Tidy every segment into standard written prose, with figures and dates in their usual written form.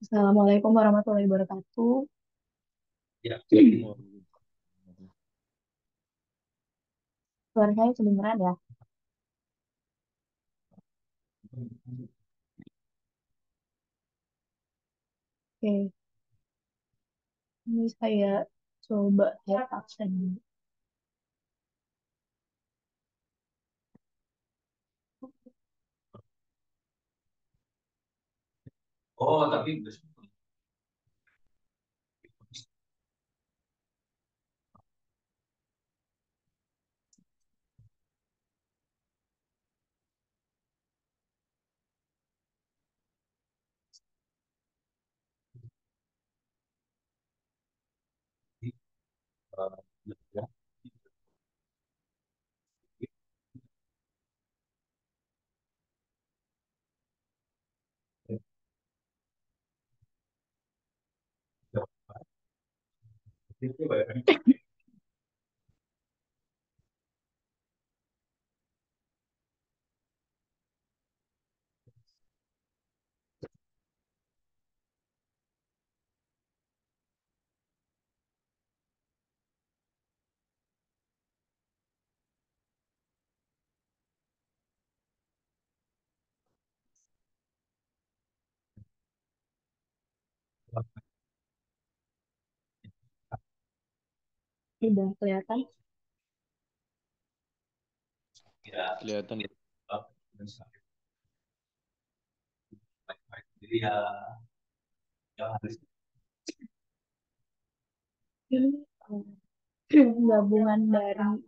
Assalamualaikum warahmatullahi wabarakatuh. Wah, Suara saya kedengeran ya? Oke, ini saya coba ya absen. Udah kelihatan? kelihatan. Ini gabungan dari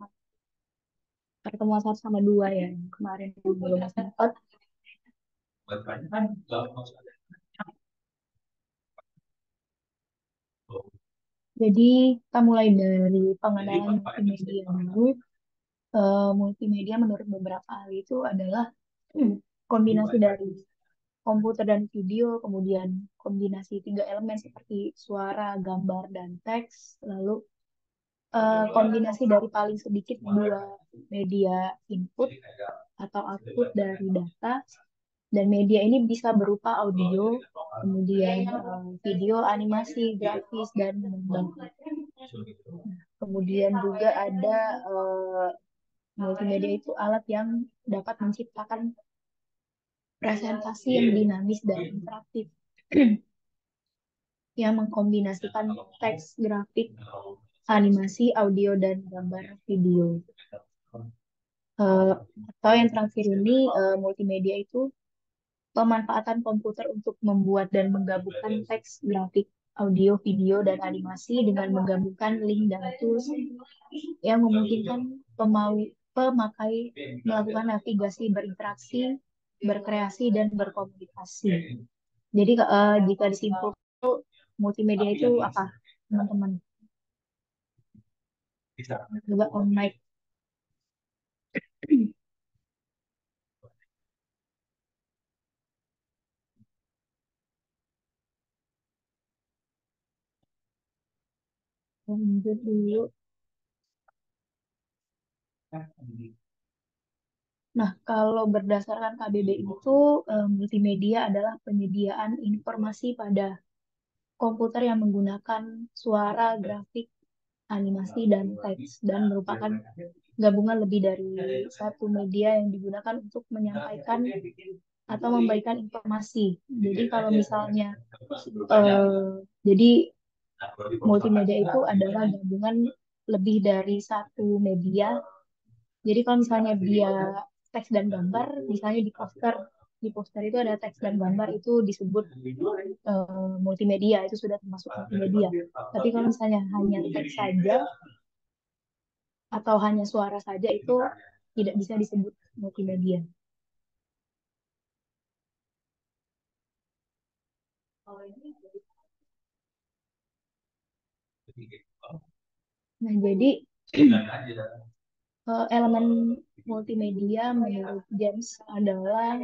pertemuan satu sama dua ya. Yang kemarin belum sempat. Jadi kita mulai dari pengenalan multimedia dulu. Multimedia menurut beberapa ahli itu adalah kombinasi dari komputer dan video, kemudian kombinasi tiga elemen seperti suara, gambar, dan teks, lalu kombinasi dari paling sedikit dua media input atau output dari data, dan media ini bisa berupa audio, kemudian video, animasi, grafis, dan gambar. Kemudian juga ada multimedia itu alat yang dapat menciptakan presentasi yang dinamis dan interaktif yang mengkombinasikan teks, grafik, animasi, audio, dan gambar video. Eh, atau yang terakhir ini multimedia itu pemanfaatan komputer untuk membuat dan menggabungkan teks, grafik, audio, video, dan animasi dengan menggabungkan link dan tools yang memungkinkan pemakai melakukan navigasi, berinteraksi, berkreasi, dan berkomunikasi. Jadi jika disimpulkan multimedia itu apa, teman-teman? Coba on mic. Lanjut dulu. Nah, kalau berdasarkan KBBI itu, multimedia adalah penyediaan informasi pada komputer yang menggunakan suara, grafik, animasi, dan teks, dan merupakan gabungan lebih dari satu media yang digunakan untuk menyampaikan atau memberikan informasi. Jadi kalau misalnya, jadi multimedia itu adalah gabungan lebih dari satu media. Jadi kalau misalnya dia teks dan gambar, misalnya di poster itu ada teks dan gambar, itu disebut multimedia, itu sudah termasuk multimedia. Tapi kalau misalnya hanya teks saja atau hanya suara saja, itu tidak bisa disebut multimedia. Nah, jadi elemen multimedia menurut James adalah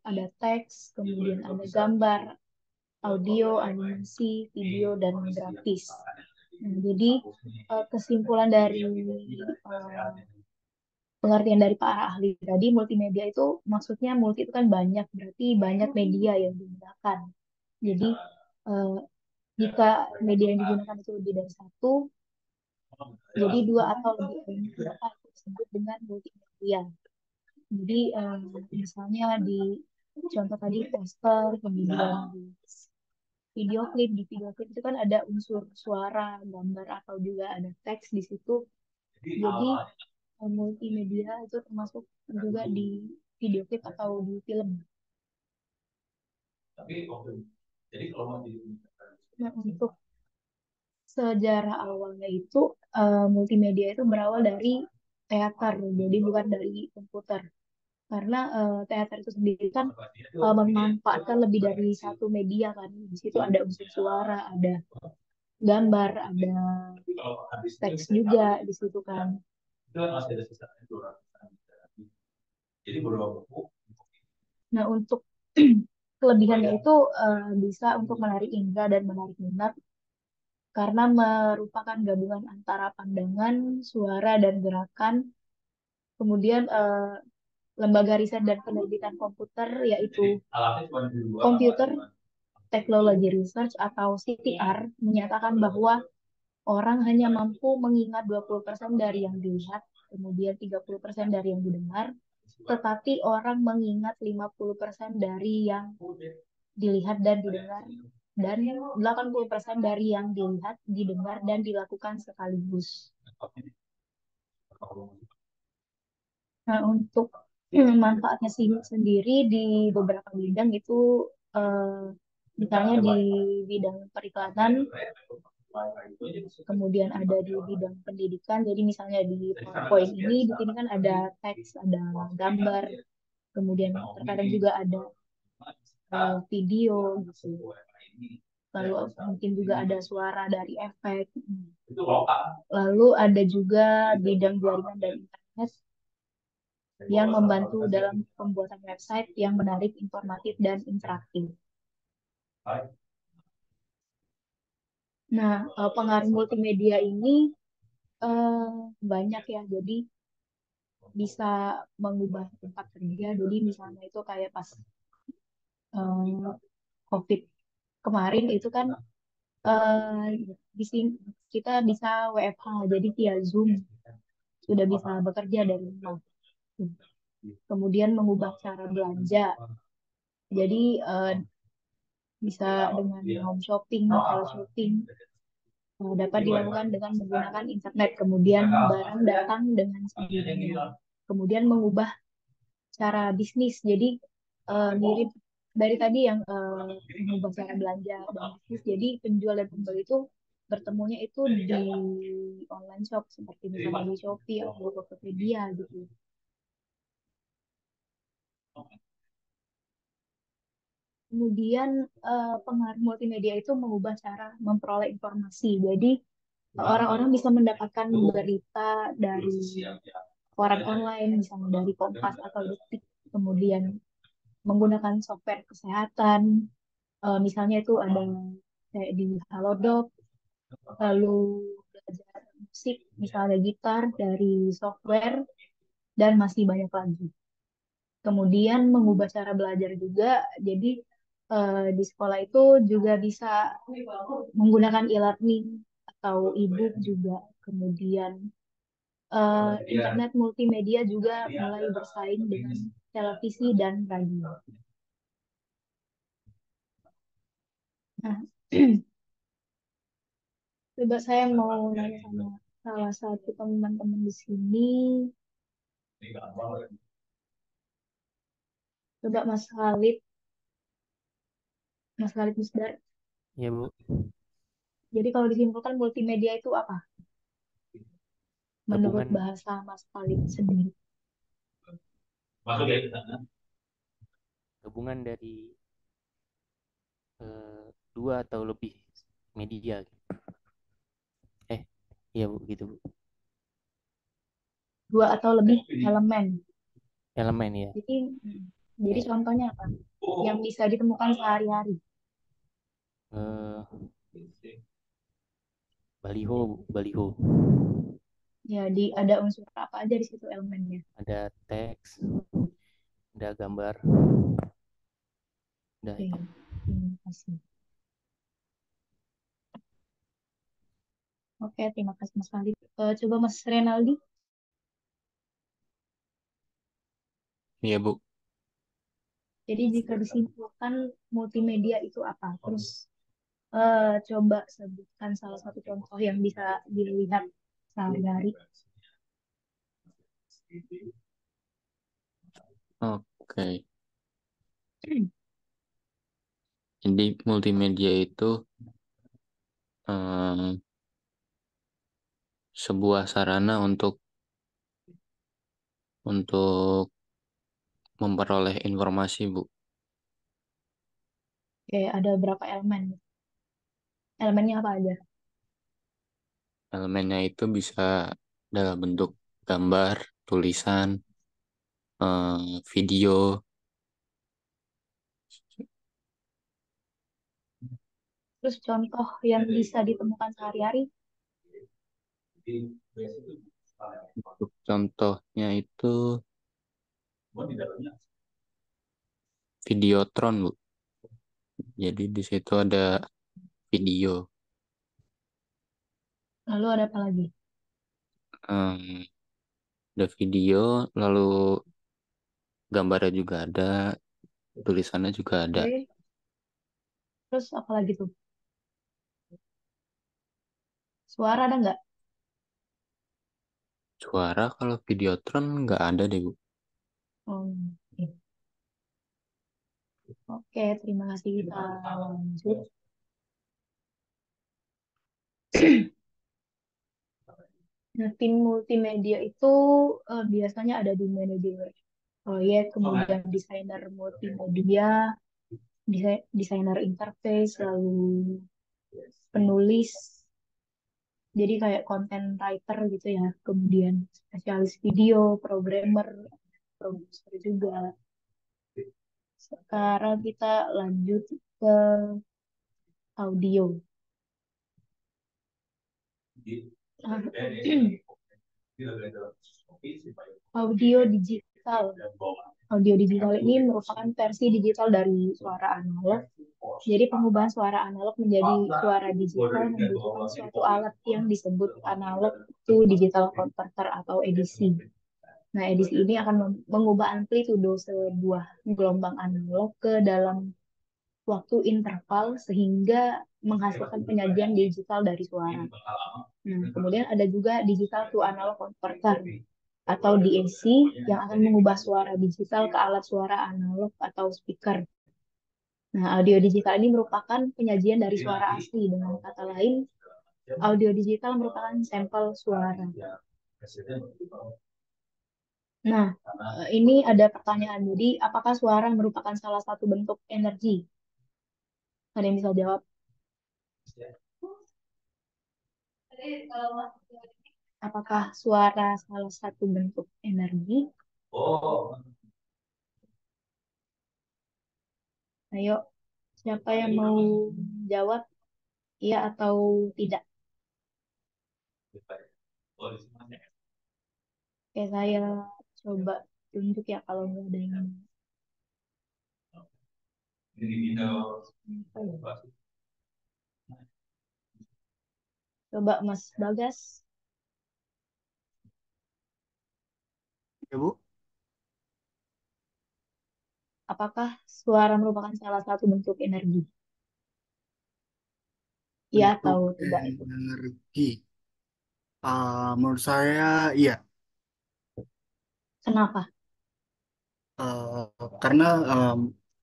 ada teks, kemudian ada gambar, audio, animasi, video, dan grafis. Nah, jadi kesimpulan dari pengertian dari para ahli tadi, multimedia itu maksudnya multi itu kan banyak, berarti banyak media yang digunakan. Jadi eh, jika media yang digunakan itu lebih dari satu, jadi dua atau lebih dari mereka itu disebut dengan multimedia. Jadi misalnya di contoh tadi poster, kemudian di video klip itu kan ada unsur suara, gambar atau juga ada teks di situ. Jadi multimedia itu termasuk juga di video klip atau di film. Nah, untuk sejarah awalnya itu multimedia itu berawal dari teater, jadi bukan dari komputer. Karena teater itu sendiri kan memanfaatkan lebih dari satu media kan. Di situ ada unsur suara, ada gambar, ada teks juga di situ kan. Nah, untuk kelebihannya itu bisa untuk menarik indera dan menarik minat karena merupakan gabungan antara pandangan, suara, dan gerakan. Kemudian lembaga riset dan penerbitan komputer yaitu Computer Technology Research atau CTR menyatakan bahwa orang hanya mampu mengingat 20% dari yang dilihat, kemudian 30% dari yang didengar, tetapi orang mengingat 50% dari yang dilihat dan didengar, dan 80% dari yang dilihat, didengar, dan dilakukan sekaligus. Nah, untuk manfaatnya sendiri di beberapa bidang itu eh, misalnya di bidang periklanan, kemudian ada di bidang pendidikan. Jadi misalnya di PowerPoint ini di sini kan ada teks, ada gambar, kemudian terkadang juga ada video gitu. Lalu mungkin juga ada suara dari efek. Lalu ada juga bidang jaringan dan internet yang membantu dalam pembuatan website yang menarik, informatif, dan interaktif. Nah, pengaruh multimedia ini eh, banyak ya, jadi bisa mengubah tempat kerja. Jadi misalnya itu kayak pas eh, COVID kemarin itu kan eh, di sini kita bisa WFH, jadi via Zoom sudah bisa bekerja dari rumah. Kemudian mengubah cara belanja. Jadi bisa dengan home shopping, shopping dapat dilakukan dengan menggunakan internet. Kemudian barang datang dengan sendirinya. Kemudian mengubah cara bisnis. Jadi mirip dari tadi yang mengubah cara belanja dan bisnis. Jadi penjual dan pembeli itu bertemunya itu di online shop seperti misalnya di Shopee atau Tokopedia gitu. Kemudian pengaruh multimedia itu mengubah cara memperoleh informasi. Jadi orang-orang bisa mendapatkan berita dari koran online, misalnya dari Kompas atau Detik, kemudian menggunakan software kesehatan, misalnya itu ada kayak di Halodoc, lalu belajar musik, misalnya gitar dari software, dan masih banyak lagi. Kemudian mengubah cara belajar juga, jadi di sekolah itu juga bisa menggunakan e-learning atau e-book juga. Kemudian internet multimedia juga mulai bersaing dengan televisi dan radio. Nah, coba saya mau nanya sama salah satu teman-teman di sini. Coba Mas Khalid Misdar. Ya, Bu. Jadi kalau disimpulkan multimedia itu apa? Menurut Gabungan bahasa Mas Khalid sendiri. gabungan dari dua atau lebih media. Iya, Bu, gitu, Bu. Dua atau lebih elemen. Elemen ya. Jadi, jadi Kayak contohnya apa? Yang bisa ditemukan sehari-hari. eh, baliho, Bu, baliho. Jadi ada unsur apa aja di situ elemennya. Ada teks, ada gambar, udah Oke, itu. terima kasih. Oke, terima kasih Mas Khalid. Coba Mas Renaldi. Iya, Bu. Jadi jika disimpulkan multimedia itu apa? Terus coba sebutkan salah satu contoh yang bisa dilihat sehari-hari. Oke. Jadi multimedia itu em, sebuah sarana untuk memperoleh informasi, Bu. Oke, ada berapa elemen? Elemennya apa aja? Elemennya itu bisa dalam bentuk gambar, tulisan, video. Terus contoh yang bisa ditemukan sehari-hari. Untuk contohnya itu Videotron, Bu. Jadi di situ ada video. Lalu ada apa lagi? Em, ada video, lalu gambarnya juga ada, tulisannya juga ada. Oke. Terus apa lagi tuh? Suara ada nggak? Suara kalau Videotron nggak ada deh, Bu. Oh, oke. Oke, terima kasih. Kita lanjut. Nah, tim multimedia itu biasanya ada di manajemen proyek, kemudian desainer multimedia, desainer interface, lalu penulis, jadi kayak content writer gitu ya, kemudian spesialis video, programmer, produser juga. Sekarang kita lanjut ke audio. Nah, audio digital. Audio digital ini merupakan versi digital dari suara analog. Jadi pengubahan suara analog menjadi suara digital membutuhkan suatu alat yang disebut analog to digital converter atau EDC. Nah, EDC ini akan mengubah amplitudo sebuah gelombang analog ke dalam waktu interval sehingga menghasilkan penyajian digital dari suara. Nah, kemudian ada juga digital to analog converter atau DAC yang akan mengubah suara digital ke alat suara analog atau speaker. Nah, audio digital ini merupakan penyajian dari suara asli. Dengan kata lain, audio digital merupakan sampel suara. Nah, ini ada pertanyaan. Jadi, apakah suara merupakan salah satu bentuk energi? Ada yang bisa jawab? Apakah suara salah satu bentuk energi? Ayo, siapa yang mau jawab? Iya atau tidak? Oke, saya coba tunjuk ya kalau nggak ada yang coba Mas Bagas, Ya, Bu. apakah suara merupakan salah satu bentuk energi? Iya Bentuk atau tidak itu? energi. Menurut saya, iya. Kenapa? Eh, karena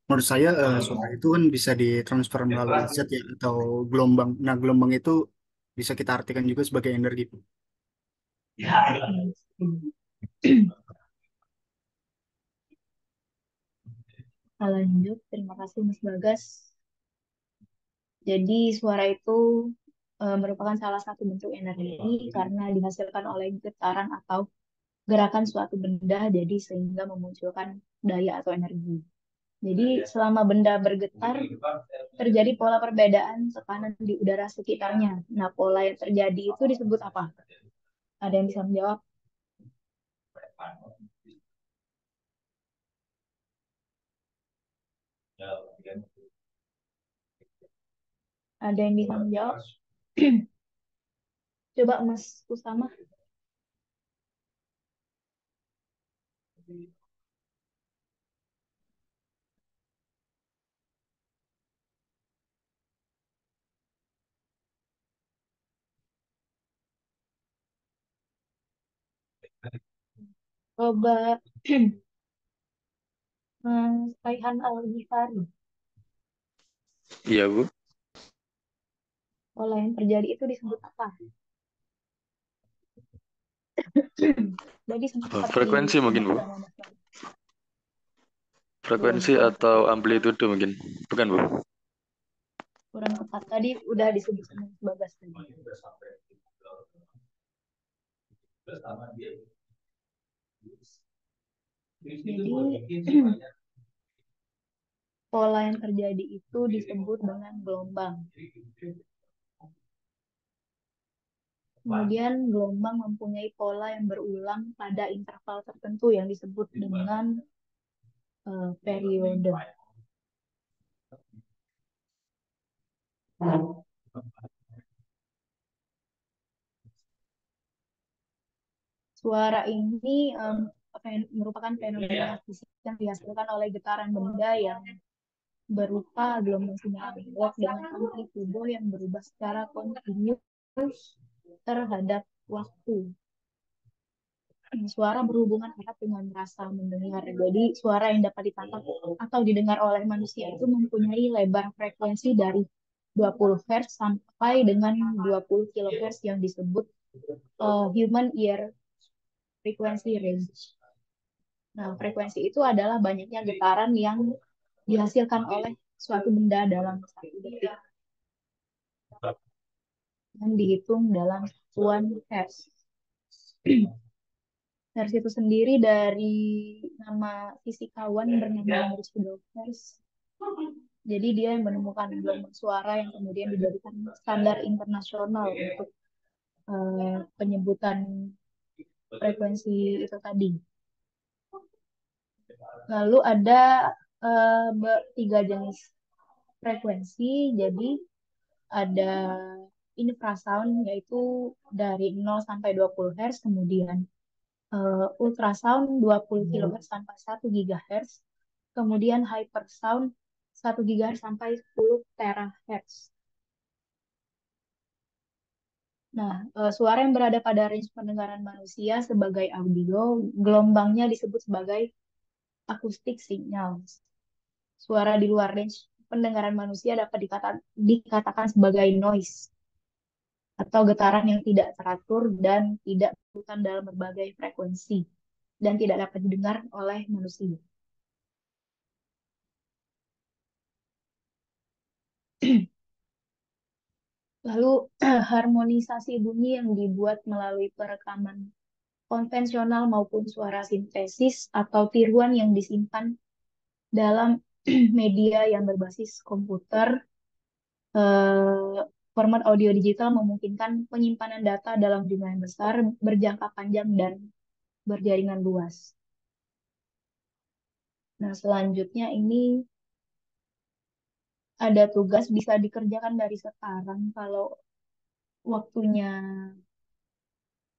menurut saya suara itu kan bisa ditransfer melalui zat ya atau gelombang. Nah, gelombang itu bisa kita artikan juga sebagai energi. Nah, lanjut, terima kasih Mas Bagas. Jadi suara itu merupakan salah satu bentuk energi karena dihasilkan oleh getaran atau gerakan suatu benda, jadi sehingga memunculkan daya atau energi. Jadi selama benda bergetar, terjadi pola perbedaan tekanan di udara sekitarnya. Nah, pola yang terjadi itu disebut apa? Ada yang bisa menjawab? Ada yang bisa menjawab? Coba Mas Usama. Coba Mas Raihan Al-Ghifari. Iya, Bu. Pola yang terjadi itu disebut apa? Jadi sempat Frekuensi mungkin, disebut Bu. sama Mas Bang. Belum, Frekuensi kurang atau tepat. amplitude mungkin. Bukan, Bu. Kurang tepat. Tadi udah disebut sama Mas Bagas tadi. Jadi pola yang terjadi itu disebut dengan gelombang. Kemudian gelombang mempunyai pola yang berulang pada interval tertentu yang disebut dengan periode. Suara ini merupakan fenomena fisik yang dihasilkan oleh getaran benda yang berupa gelombang sinyal analog dengan amplitudo yang berubah secara kontinu terhadap waktu. Suara berhubungan erat dengan rasa mendengar. Jadi suara yang dapat ditangkap atau didengar oleh manusia itu mempunyai lebar frekuensi dari 20 Hz sampai dengan 20 kHz yang disebut human ear frequency range. Nah, frekuensi itu adalah banyaknya getaran yang dihasilkan oleh suatu benda dalam satu detik dan dihitung dalam satuan hertz. Hertz itu sendiri dari nama fisikawan bernama Maurice Rudolph Hertz. Jadi dia yang menemukan gelombang suara yang kemudian dijadikan standar internasional untuk penyebutan frekuensi itu tadi. Lalu ada tiga jenis frekuensi. Jadi ada infrasound yaitu dari 0 sampai 20 Hz, kemudian ultrasound 20 kHz sampai 1 GHz, kemudian hypersound 1 GHz sampai 10 terahertz. Nah, suara yang berada pada range pendengaran manusia sebagai audio, gelombangnya disebut sebagai acoustic signals. Suara di luar range pendengaran manusia dapat dikatakan sebagai noise atau getaran yang tidak teratur dan tidak berurutan dalam berbagai frekuensi dan tidak dapat didengar oleh manusia. Lalu harmonisasi bunyi yang dibuat melalui perekaman konvensional maupun suara sintesis atau tiruan yang disimpan dalam media yang berbasis komputer, format audio digital memungkinkan penyimpanan data dalam jumlah yang besar, berjangka panjang, dan berjaringan luas. Nah, selanjutnya ini ada tugas bisa dikerjakan dari sekarang. Kalau waktunya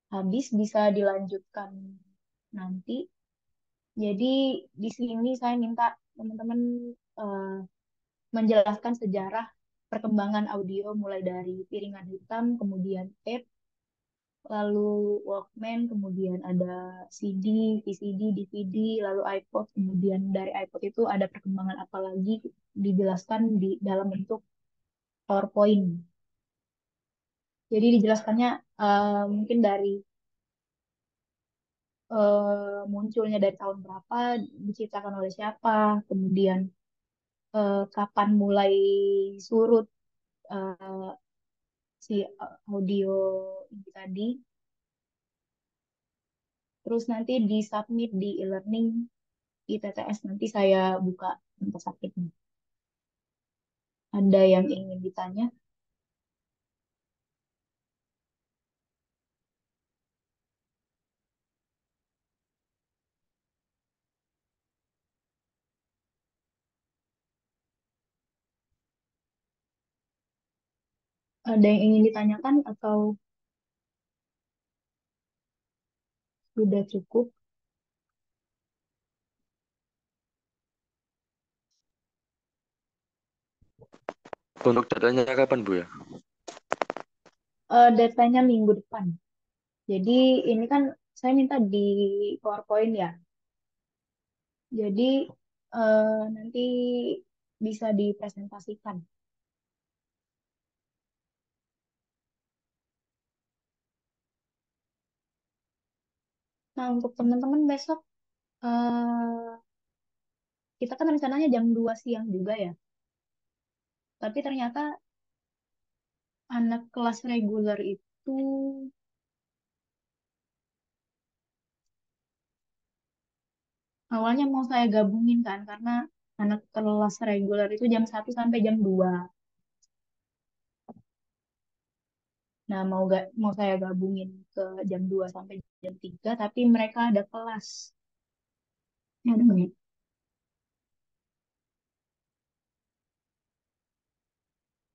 habis, bisa dilanjutkan nanti. Jadi, di sini saya minta teman-teman eh, menjelaskan sejarah perkembangan audio mulai dari piringan hitam, kemudian tape, lalu Walkman, kemudian ada CD, VCD, DVD, lalu iPod, kemudian dari iPod itu ada perkembangan apa lagi dijelaskan di dalam bentuk PowerPoint. Jadi dijelaskannya mungkin dari munculnya dari tahun berapa, diciptakan oleh siapa, kemudian kapan mulai surut eh, si audio ini tadi. Terus nanti disubmit di e-learning ITTS, nanti saya buka untuk submitnya. Ada yang ingin ditanya? Ada yang ingin ditanyakan atau Sudah cukup. Untuk datanya kapan Bu ya? Datanya minggu depan. Jadi ini kan saya minta di PowerPoint ya. Jadi nanti bisa dipresentasikan. Nah, untuk teman-teman besok eh, kita kan rencananya jam 2 siang juga ya. Tapi ternyata anak kelas reguler itu awalnya mau saya gabungin kan karena anak kelas reguler itu jam 1 sampai jam 2. Nah, mau saya gabungin ke jam 2 sampai jam 3 tapi mereka ada kelas. Ya, ada nggak ya?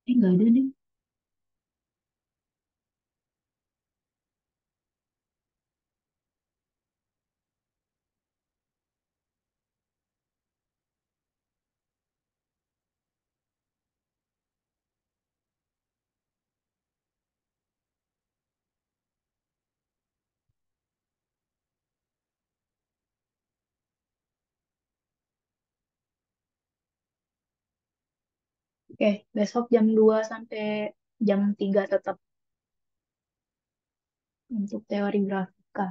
Nggak ada deh. Oke, besok jam 2 sampai jam 3 tetap untuk teori grafika.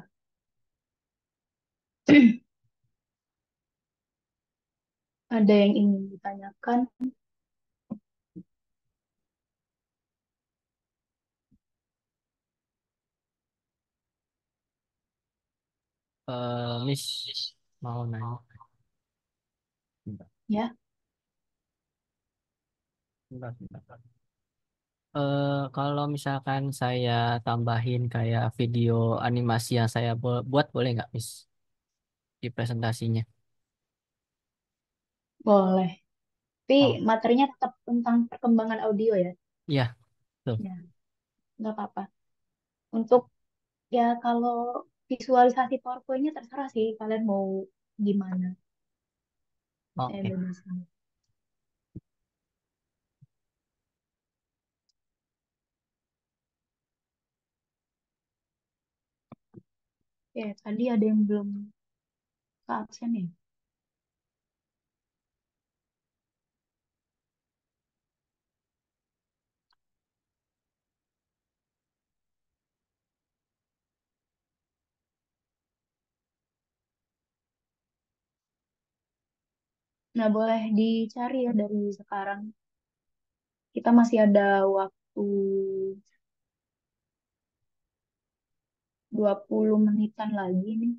Ada yang ingin ditanyakan? Miss mau nanya. Bentar, Ya, bentar, bentar. Kalau misalkan saya tambahin kayak video animasi yang saya buat, boleh nggak, Miss, di presentasinya? boleh. Tapi Oh, materinya tetap tentang perkembangan audio ya. iya, tuh. Ya, nggak apa-apa. Untuk ya kalau visualisasi PowerPoint-nya terserah sih kalian mau gimana. Saya Oke. bebasin. Oke, tadi ada yang belum ke absen ya. Nah, boleh dicari ya dari sekarang. Kita masih ada waktu 20 menitan lagi nih.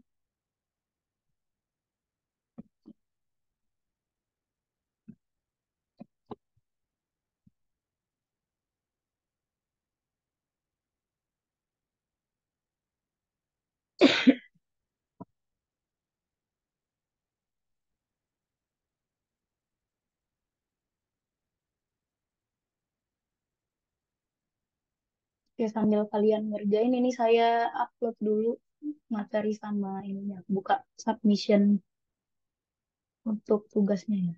Oke, sambil kalian ngerjain ini saya upload dulu materi sama ininya. Buka submission untuk tugasnya ya.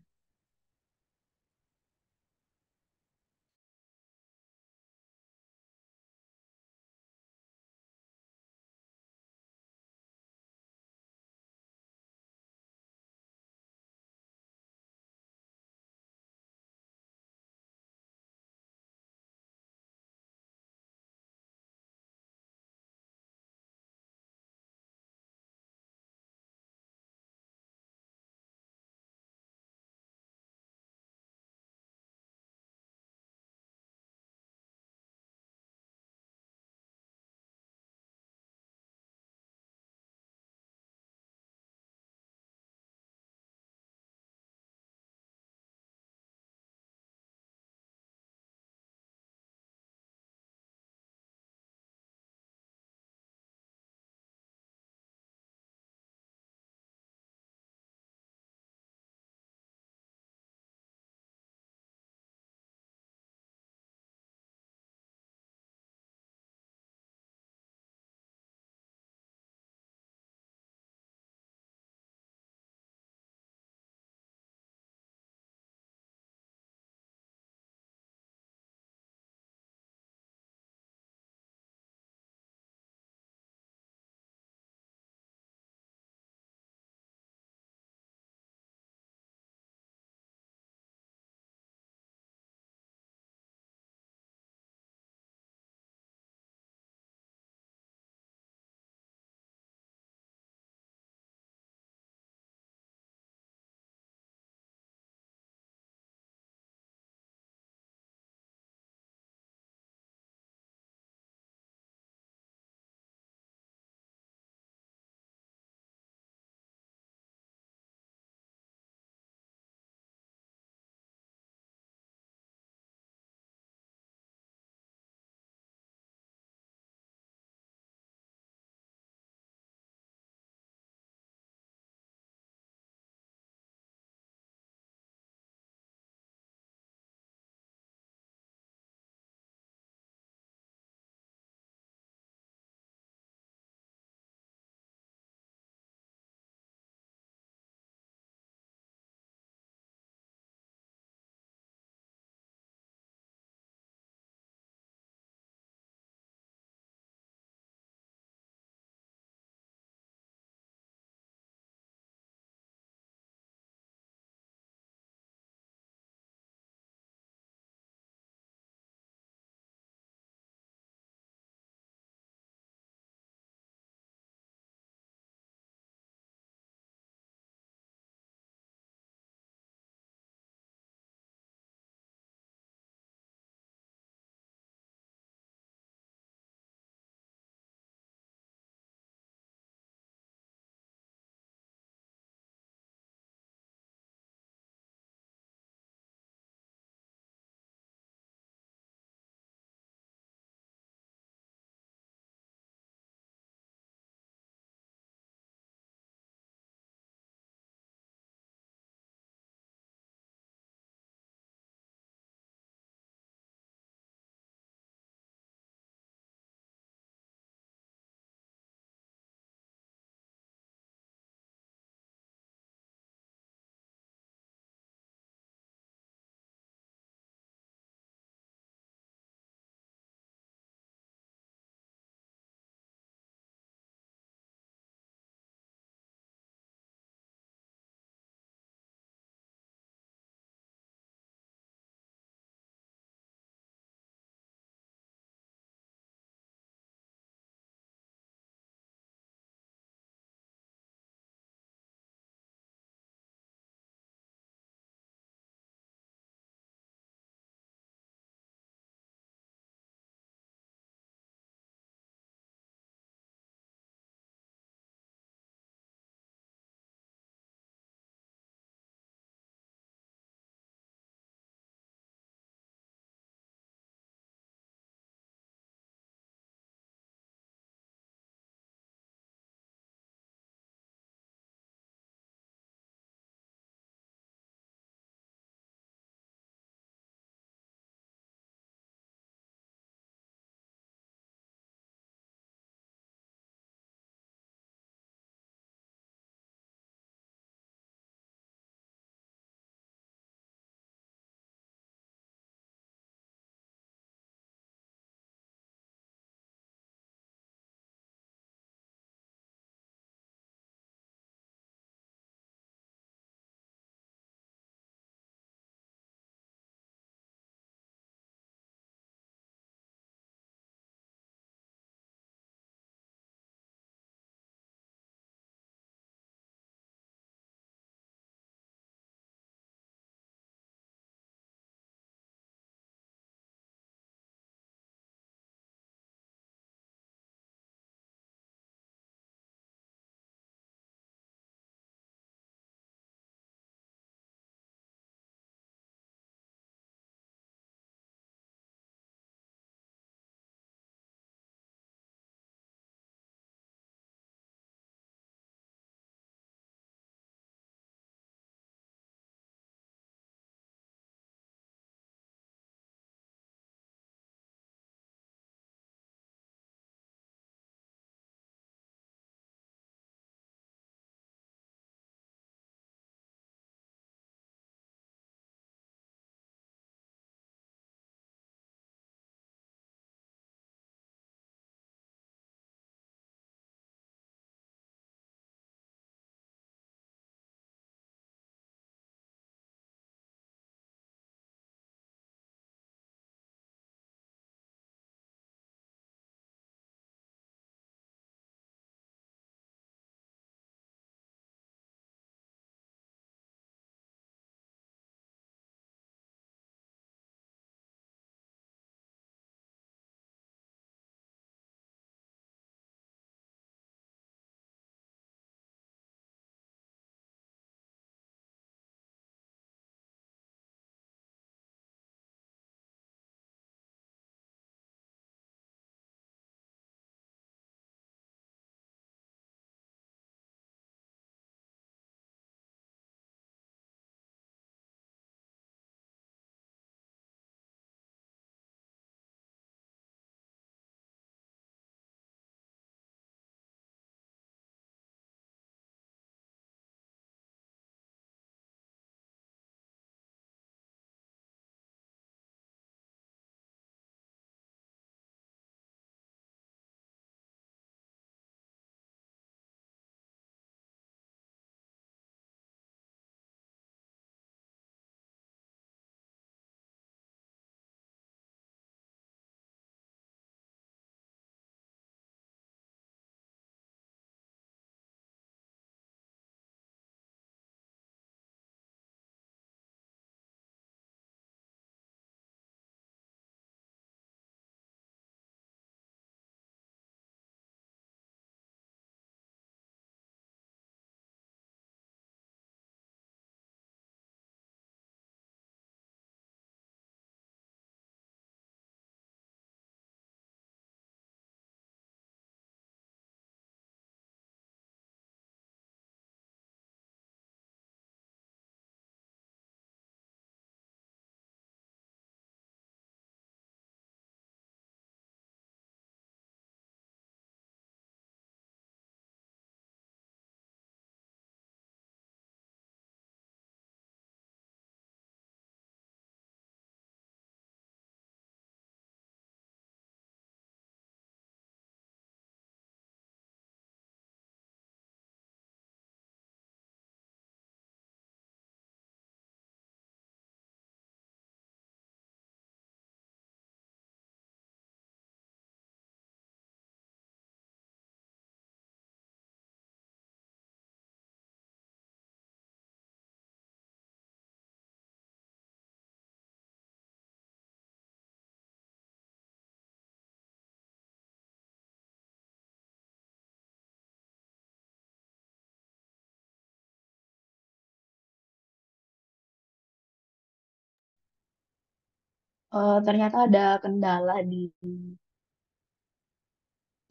ternyata ada kendala di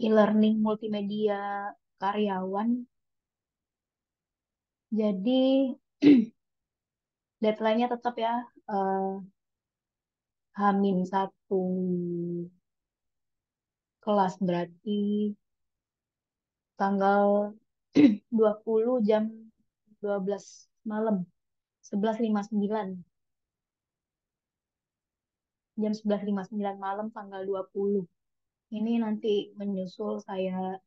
e-learning multimedia karyawan. Jadi deadline-nya tetap ya eh, Hamin satu kelas berarti tanggal 20 jam 12 malam 11.59 jam 11.59 malam tanggal 20. Ini nanti menyusul saya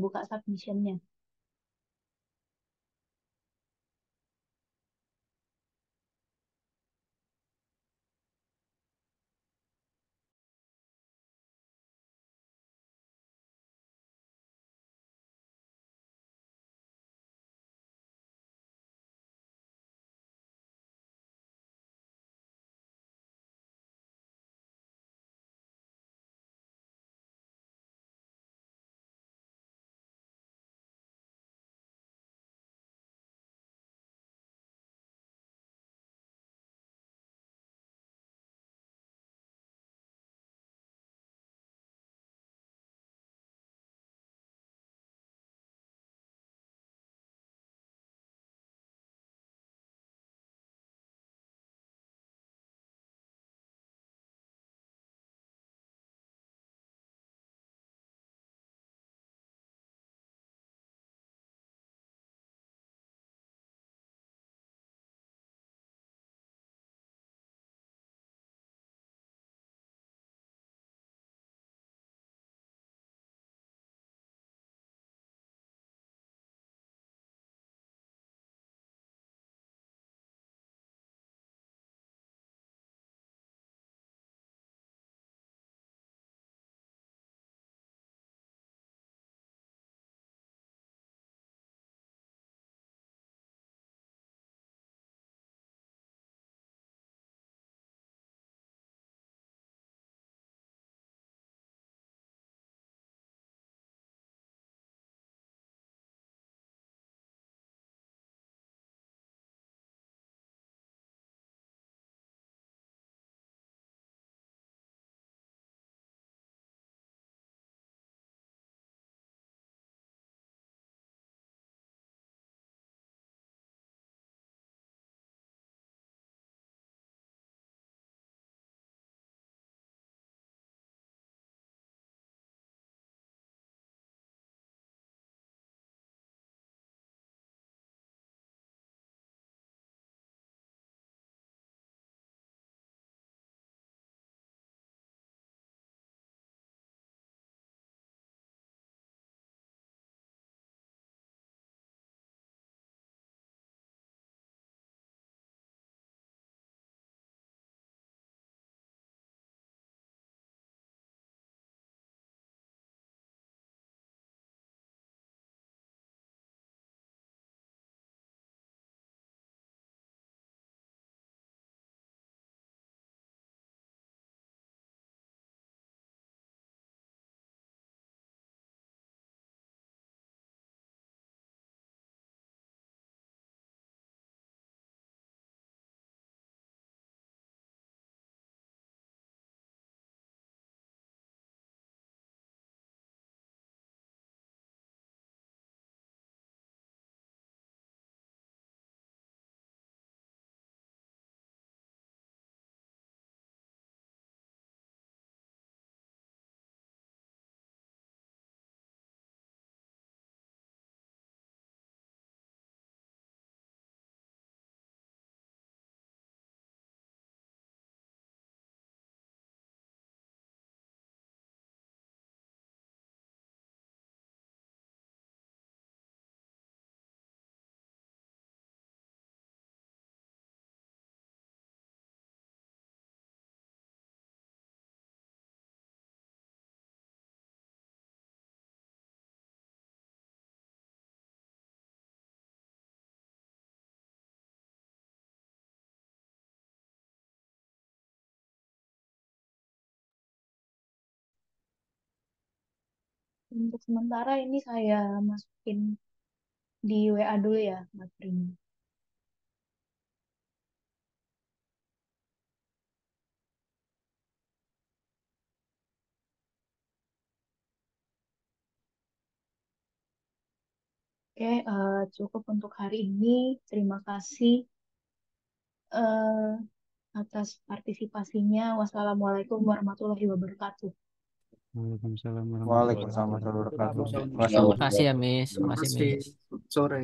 buka submissionnya. Untuk sementara ini saya masukin di WA dulu ya, Mas Prim. Oke, cukup untuk hari ini. Terima kasih eh, atas partisipasinya. Wassalamualaikum warahmatullahi wabarakatuh. Waalaikumsalam warahmatullahi Waalaikumsalam warahmatullahi wabarakatuh. wabarakatuh. Masya Makasih ya, Miss. Terima Makasih, kasih. Miss. Sore.